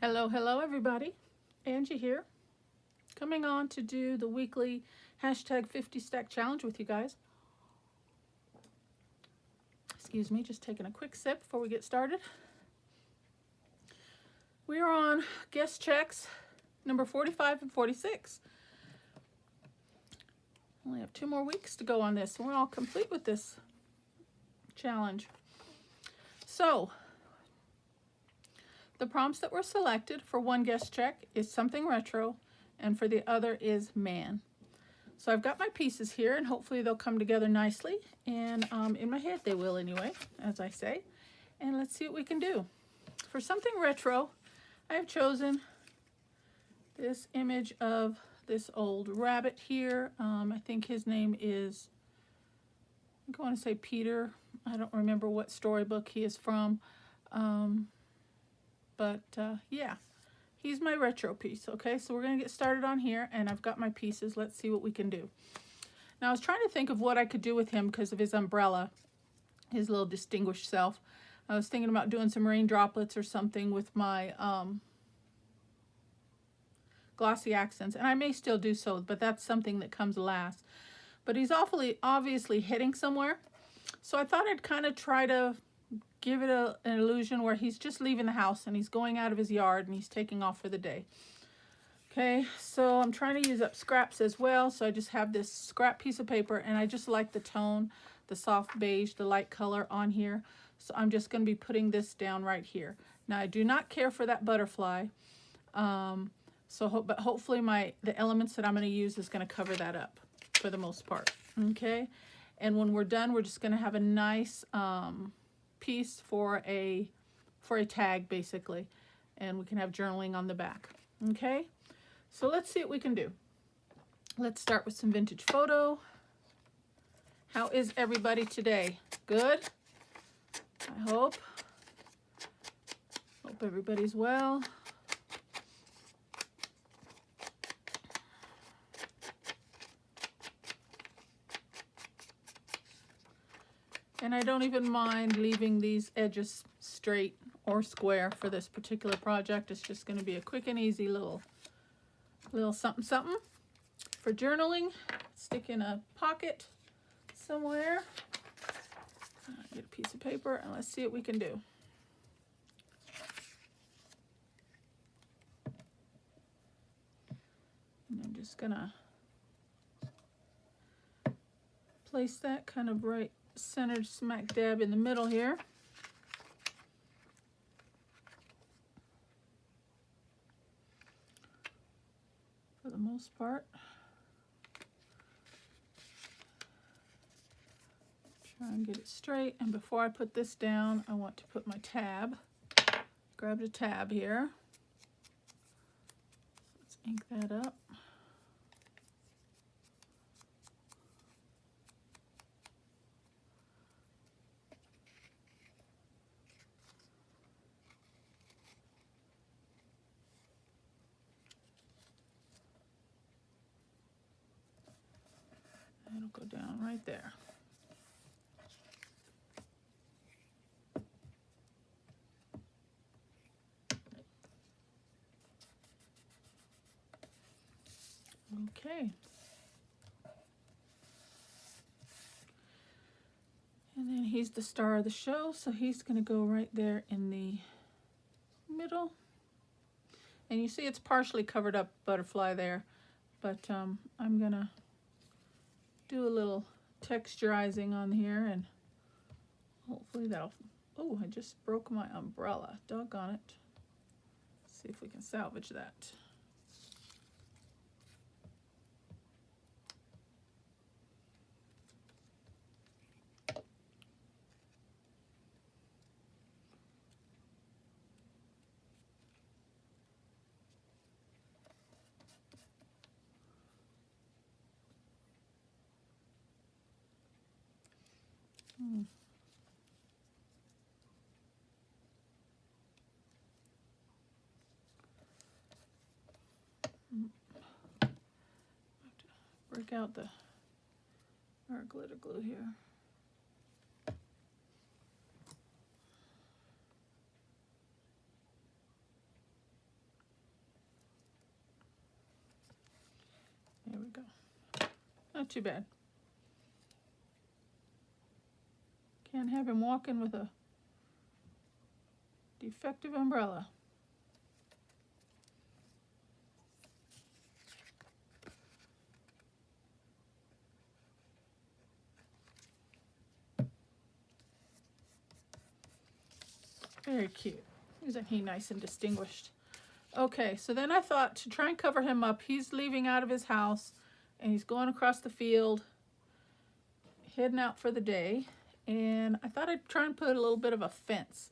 Hello everybody. Angie here, coming on to do the weekly hashtag 50 stack challenge with you guys. Excuse me, just taking a quick sip before we get started. We are on guest checks number 45 and 46. Only have 2 more weeks to go on this, and we're all complete with this challenge. So, the prompts that were selected for one guest check is something retro, and for the other is man. So I've got my pieces here, and hopefully they'll come together nicely. And in my head they will anyway, as I say. And let's see what we can do. For something retro, I have chosen this image of this old rabbit here. I think his name is, I want to say Peter. I don't remember what storybook he is from. Yeah, he's my retro piece. Okay, so we're going to get started on here, and I've got my pieces. Let's see what we can do. Now, I was trying to think of what I could do with him because of his umbrella, his little distinguished self. I was thinking about doing some rain droplets or something with my glossy accents, and I may still do so, but that's something that comes last. But he's obviously heading somewhere, so I thought I'd kind of try to give it an illusion where he's just leaving the house and he's going out of his yard and he's taking off for the day. Okay, so I'm trying to use up scraps as well, so I just have this scrap piece of paper, and I just like the tone, the soft beige, the light color on here. So I'm just going to be putting this down right here. Now, I do not care for that butterfly, but hopefully the elements that I'm going to use is going to cover that up for the most part. Okay, and when we're done, we're just going to have a nice piece for a tag, basically, and we can have journaling on the back. Okay, so let's see what we can do. Let's start with some vintage photo. How is everybody today? Good? I hope everybody's well. And I don't even mind leaving these edges straight or square for this particular project. It's just going to be a quick and easy little something for journaling. Stick in a pocket somewhere. Get a piece of paper and let's see what we can do. And I'm just gonna place that kind of right centered smack dab in the middle here. For the most part. Try and get it straight, and before I put this down, I want to put my tab. Grab the tab here. Let's ink that up. It'll go down right there. Okay. And then he's the star of the show, so he's going to go right there in the middle. And you see it's partially covered up butterfly there, but I'm going to do a little texturizing on here, and hopefully that'll... Oh, I just broke my umbrella. Doggone it. Let's see if we can salvage that. Break out our glitter glue here. Not too bad. Can't have him walking with a defective umbrella. Very cute. Isn't he nice and distinguished? Okay, so then I thought to try and cover him up, he's leaving out of his house and he's going across the field, heading out for the day. And I thought I'd try and put a little bit of a fence.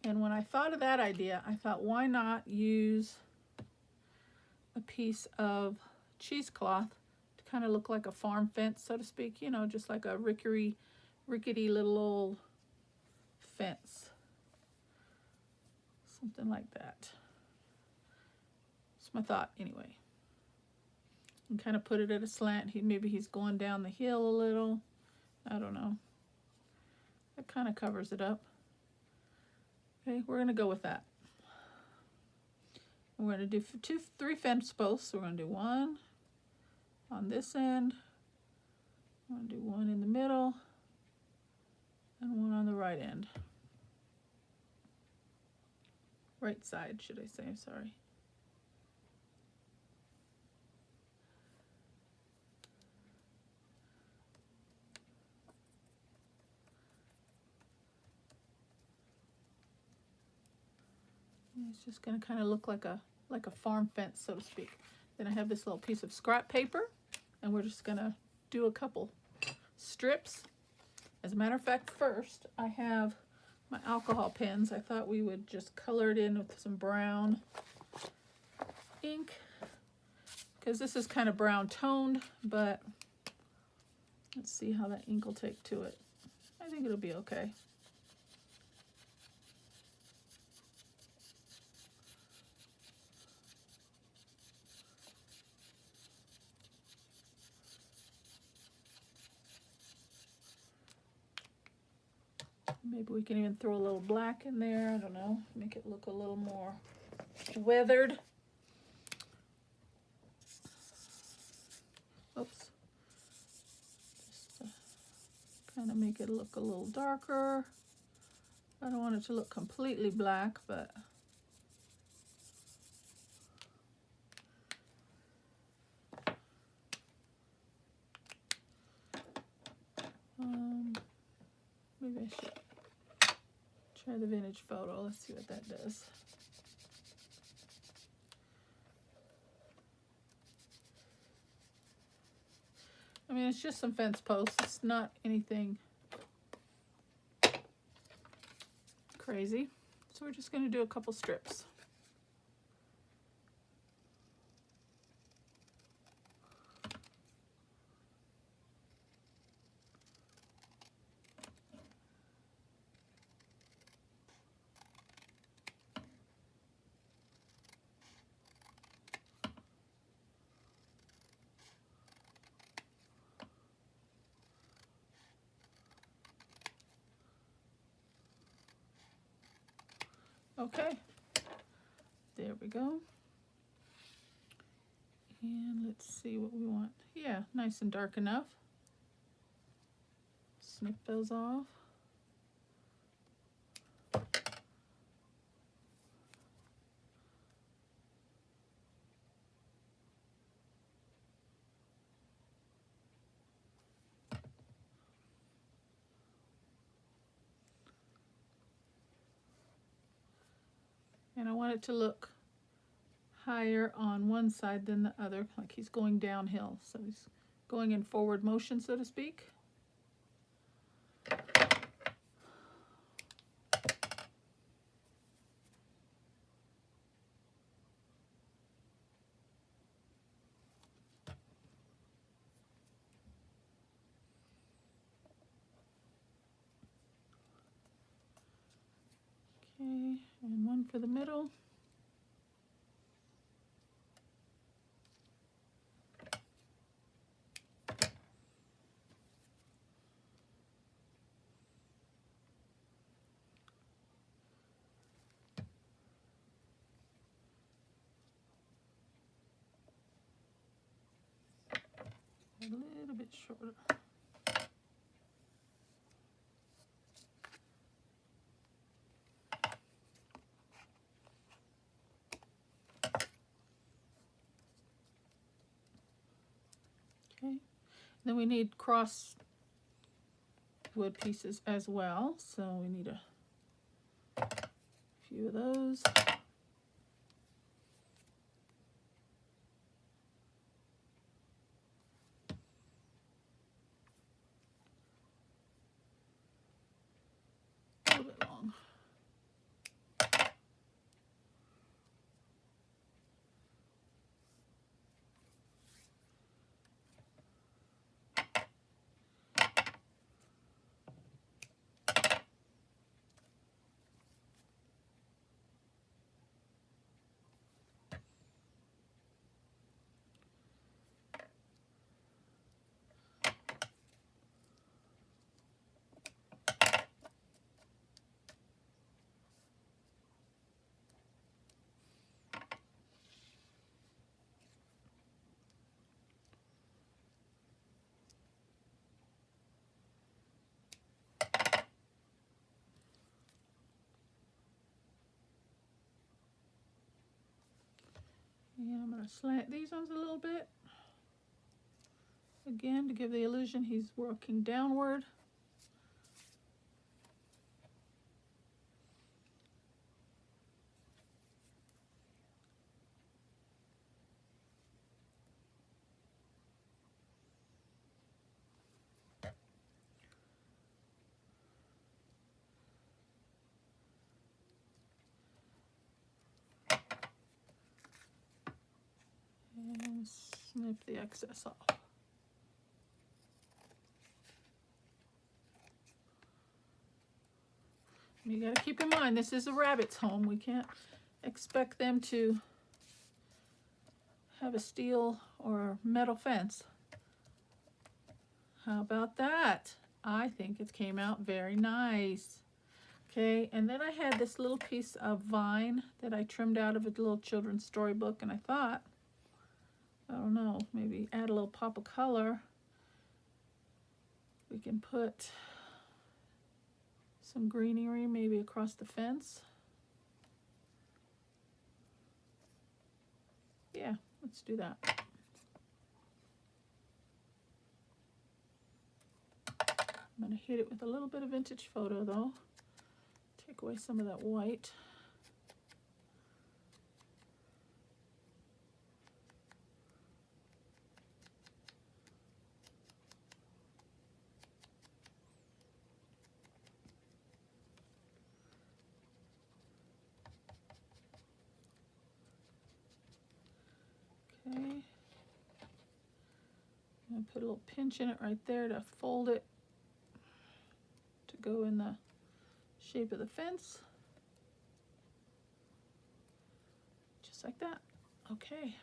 And when I thought of that idea, I thought, why not use a piece of cheesecloth to kind of look like a farm fence, so to speak, you know, just like a rickety little old fence. Something like that. It's my thought anyway. And kind of put it at a slant. Maybe he's going down the hill a little. I don't know. That kind of covers it up. Okay, we're going to go with that. We're going to do 3 fence posts. We're going to do one on this end. I'm going to do one in the middle and one on the right end. Right side, should I say, sorry. And it's just going to kind of look like a farm fence, so to speak. Then I have this little piece of scrap paper, and we're just going to do a couple strips. As a matter of fact, first I have my alcohol pens. I thought we would just color it in with some brown ink, because this is kind of brown toned, but let's see how that ink will take to it. I think it'll be okay. Maybe we can even throw a little black in there. I don't know. Make it look a little more weathered. Oops. Just kind of make it look a little darker. I don't want it to look completely black, but maybe I should try the vintage photo. Let's see what that does. I mean, it's just some fence posts. It's not anything crazy. So we're just going to do a couple strips. Okay, there we go. And let's see what we want. Yeah, nice and dark enough. Snip those off. And I want it to look higher on one side than the other, like he's going downhill. So he's going in forward motion, so to speak. Okay, and one for the middle. a little bit shorter. Okay, then we need cross wood pieces as well, so we need a few of those. A little bit long. And I'm going to slant these ones a little bit. Again, to give the illusion he's working downward. And snip the excess off. You got to keep in mind, this is a rabbit's home. We can't expect them to have a steel or metal fence. How about that? I think it came out very nice. Okay, and then I had this little piece of vine that I trimmed out of a little children's storybook, and I thought, I don't know, maybe add a little pop of color. We can put some greenery maybe across the fence. Yeah, let's do that. I'm going to hit it with a little bit of vintage photo though. Take away some of that white. Okay. I'm going to put a little pinch in it right there to fold it to go in the shape of the fence. Just like that. Okay.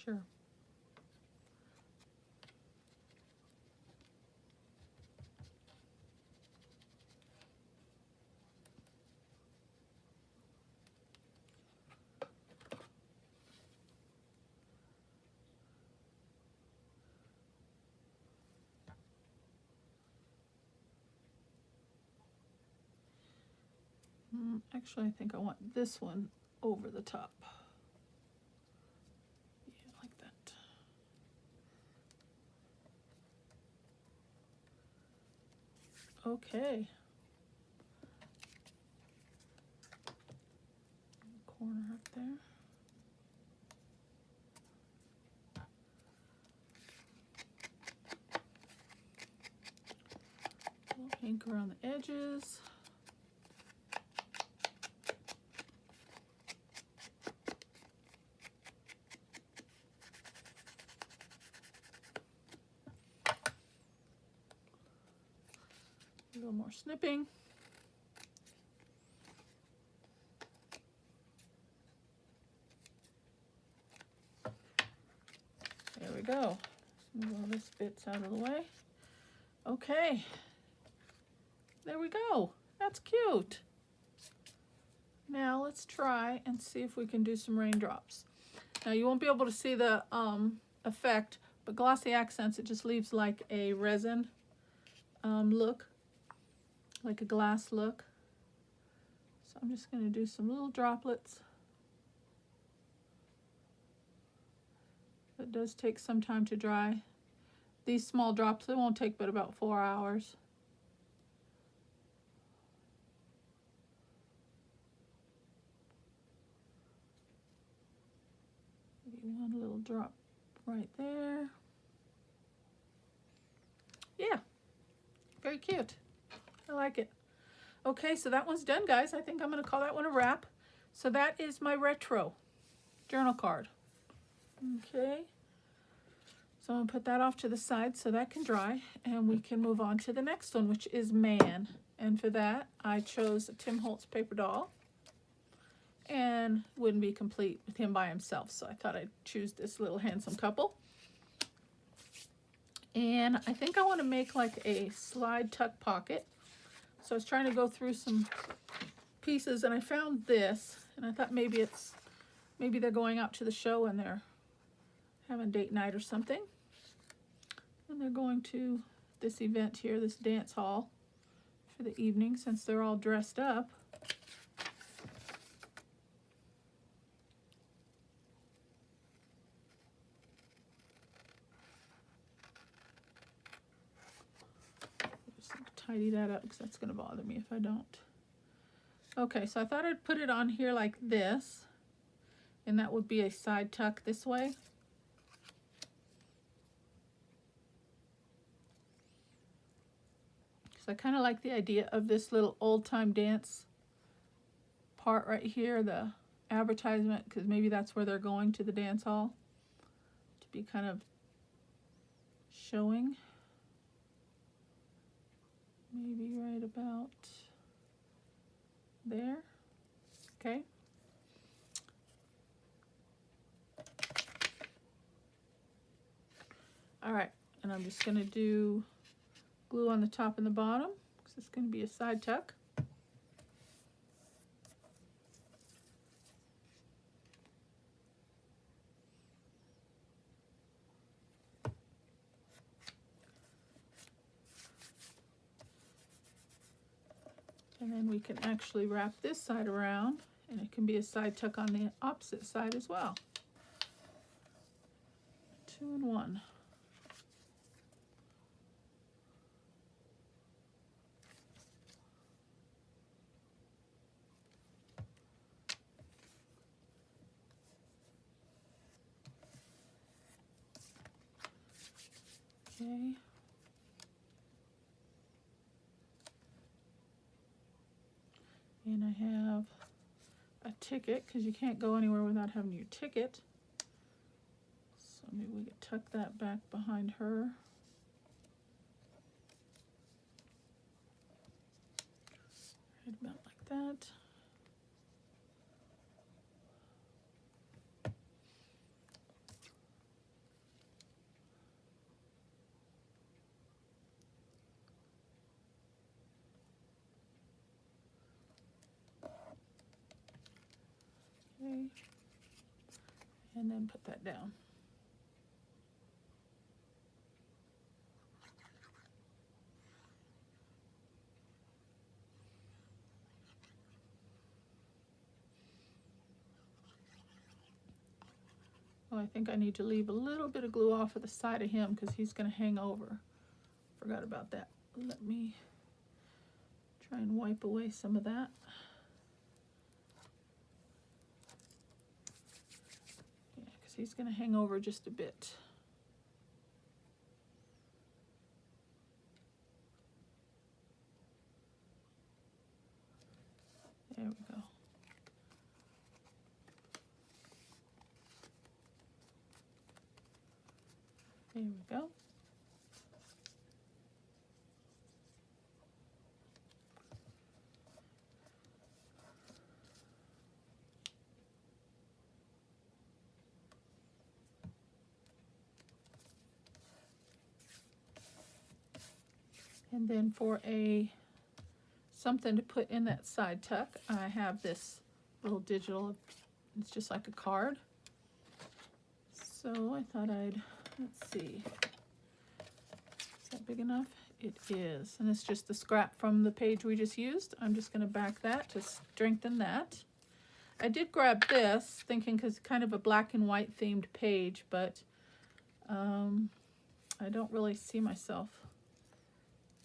Sure. Actually, I think I want this one over the top. Yeah, like that. Okay. Corner up there. A little ink around the edges. little more snipping. There we go. Let's move all this bits out of the way. Okay. There we go. That's cute. Now let's try and see if we can do some raindrops. Now you won't be able to see the effect, but Glossy Accents, it just leaves like a resin look, like a glass look. So I'm just going to do some little droplets. It does take some time to dry. These small drops, they won't take but about 4 hours. Maybe one little drop right there. Yeah, very cute. I like it. Okay, so that one's done, guys. I think I'm going to call that one a wrap. So that is my retro journal card. Okay, so I'm going to put that off to the side so that can dry, and we can move on to the next one, which is Man. And for that, I chose a Tim Holtz paper doll, and wouldn't be complete with him by himself, so I thought I'd choose this little handsome couple. And I think I want to make like a slide tuck pocket. So I was trying to go through some pieces, and I found this, and I thought maybe they're going out to the show and they're having date night or something, and they're going to this event here, this dance hall for the evening, since they're all dressed up. Just tidy that up because that's going to bother me if I don't. Okay, so I thought I'd put it on here like this, and that would be a side tuck this way. So I kind of like the idea of this little old-time dance part right here, the advertisement, because maybe that's where they're going, to the dance hall, to be kind of showing. Maybe right about there. Okay. All right, and I'm just going to do glue on the top and the bottom because it's going to be a side tuck. And then we can actually wrap this side around, and it can be a side tuck on the opposite side as well. 2 in 1. Okay. And I have a ticket, because you can't go anywhere without having your ticket. So maybe we could tuck that back behind her. Right about like that. Okay. And then put that down. Oh, I think I need to leave a little bit of glue off of the side of him because he's going to hang over. Forgot about that. Let me try and wipe away some of that. Yeah, because he's going to hang over just a bit. There we go. There we go. And then for a something to put in that side tuck, I have this little digital, it's just like a card. So I thought let's see, is that big enough? It is, and it's just the scrap from the page we just used. I'm just going to back that to strengthen that. I did grab this, thinking because it's kind of a black and white themed page, but I don't really see myself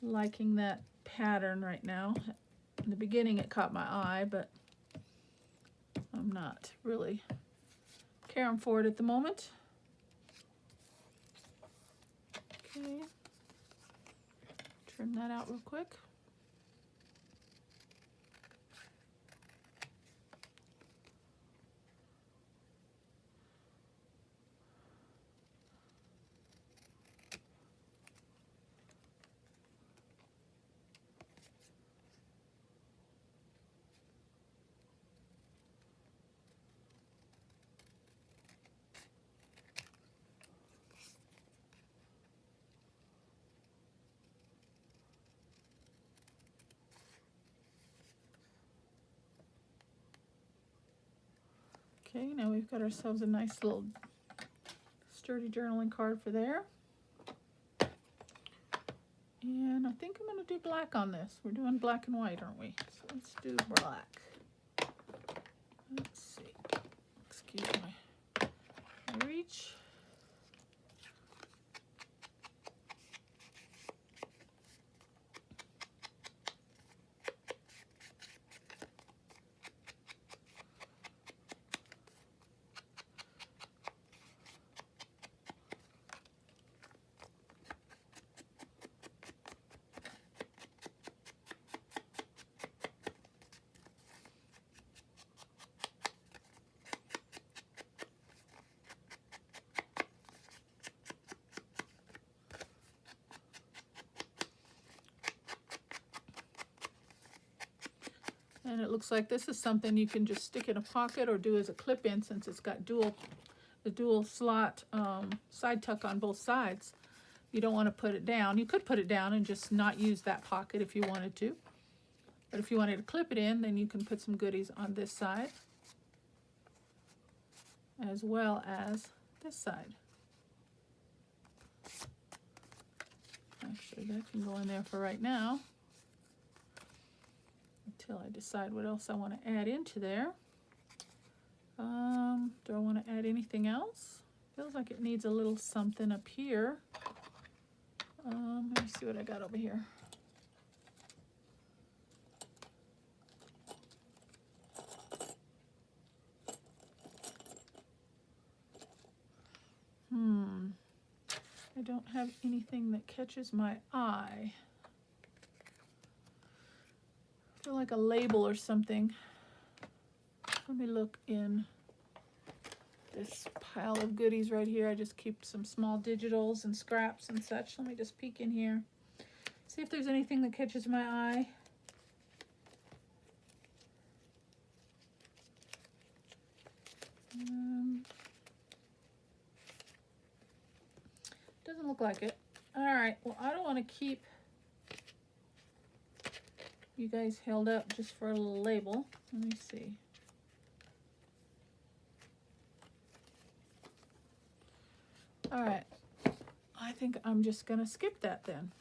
liking that pattern right now. In the beginning it caught my eye, but I'm not really caring for it at the moment. Okay, trim that out real quick. Okay, now we've got ourselves a nice little sturdy journaling card for there. And I think I'm going to do black on this. We're doing black and white, aren't we? So let's do black. Let's see. Excuse my reach. And it looks like this is something you can just stick in a pocket or do as a clip-in, since it's got the dual slot side tuck on both sides. You don't want to put it down. You could put it down and just not use that pocket if you wanted to. But if you wanted to clip it in, then you can put some goodies on this side as well as this side. Actually, that can go in there for right now, until I decide what else I want to add into there. Do I want to add anything else? Feels like it needs a little something up here. Let me see what I got over here. I don't have anything that catches my eye. I feel like a label or something. Let me look in this pile of goodies right here. I just keep some small digitals and scraps and such. Let me just peek in here. See if there's anything that catches my eye. Doesn't look like it. All right, well, I don't want to keep you guys held up just for a little label. Let me see. All right, I think I'm just gonna skip that then.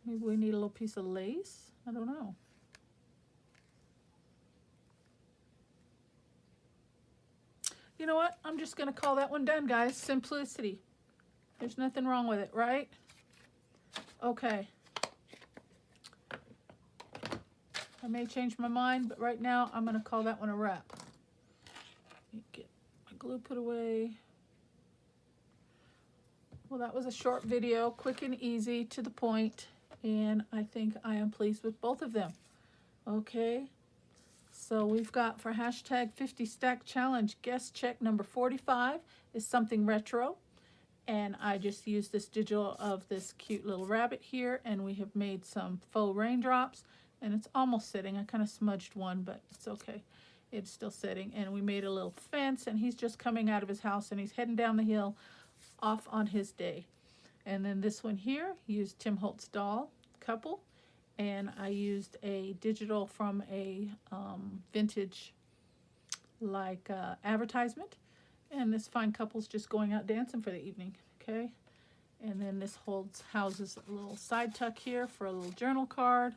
Maybe we need a little piece of lace. I don't know. You know what? I'm just gonna call that one done, guys. Simplicity. There's nothing wrong with it, right? Okay. I may change my mind, but right now I'm gonna call that one a wrap. Let me get my glue put away. Well, that was a short video, quick and easy, to the point, and I think I am pleased with both of them. Okay, so we've got for hashtag 50 stack challenge, guest check number 45 is something retro, and I just used this digital of this cute little rabbit here, and we have made some faux raindrops, and it's almost sitting. I kind of smudged one, but it's okay. It's still sitting, and we made a little fence, and he's just coming out of his house, and he's heading down the hill off on his day. And then this one here, used Tim Holtz doll couple, and I used a digital from a vintage like advertisement, and this fine couple's just going out dancing for the evening. Okay, and then this houses a little side tuck here for a little journal card.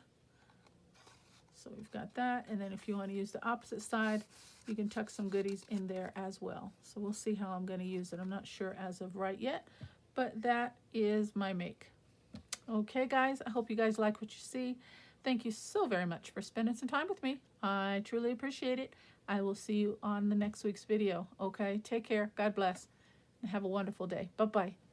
So we've got that, and then if you want to use the opposite side, you can tuck some goodies in there as well. So we'll see how I'm going to use it. I'm not sure as of right yet, but that is my make. Okay, guys, I hope you guys like what you see. Thank you so very much for spending some time with me. I truly appreciate it. I will see you on the next week's video. Okay, take care. God bless. And have a wonderful day. Bye-bye.